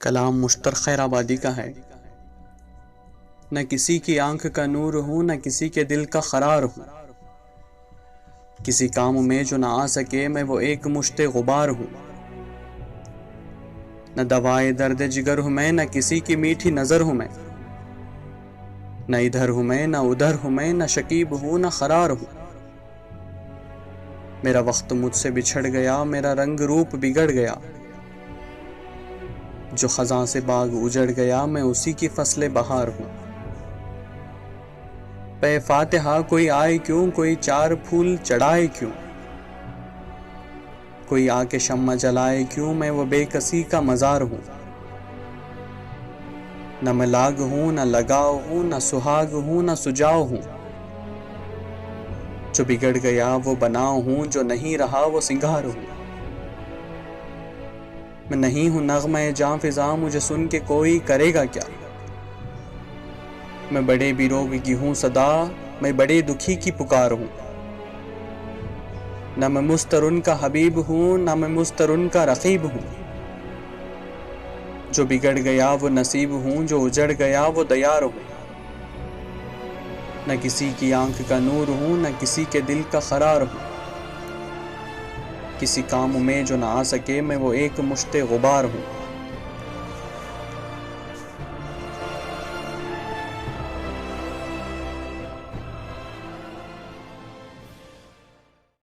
कलाम मुश्तर खैराबादी का है। न किसी की आंख का नूर हूँ, न किसी के दिल का करार हूँ। किसी काम में जो न आ सके मैं वो एक मुश्ते गुबार हूँ। न दवाए दर्द जिगर हूँ मैं, न किसी की मीठी नजर हूँ मैं। न इधर हूँ मैं न उधर हूँ मैं, न शकीब हूँ न खरार हूँ। मेरा वक्त मुझसे बिछड़ गया, मेरा रंग रूप बिगड़ गया। जो खजां से बाग उजड़ गया, मैं उसी की फसले बहार हूँ। पे फातिहा कोई आए क्यों, कोई चार फूल चढ़ाए क्यों, कोई आके शम्मा जलाए क्यों, मैं वो बेकसी का मजार हूँ। न मैं लाग हूँ न लगाव हूँ, न सुहाग हूँ न सुजाव हूँ। जो बिगड़ गया वो बनाव हूँ, जो नहीं रहा वो सिंगार हूँ। मैं नहीं हूँ नग़्मे जां फिज़ा, मुझे सुन के कोई करेगा क्या। मैं बड़े बिरोग की हूँ सदा, मैं बड़े दुखी की पुकार हूँ। न मैं मुस्तरुन का हबीब हूँ, न मैं मुस्तरुन का रकीब हूँ। जो बिगड़ गया वो नसीब हूँ, जो उजड़ गया वो दयार हूँ। न किसी की आंख का नूर हूँ, न किसी के दिल का करार हूँ। किसी काम में जो न आ सके मैं वो एक मुश्ते गुबार हूँ।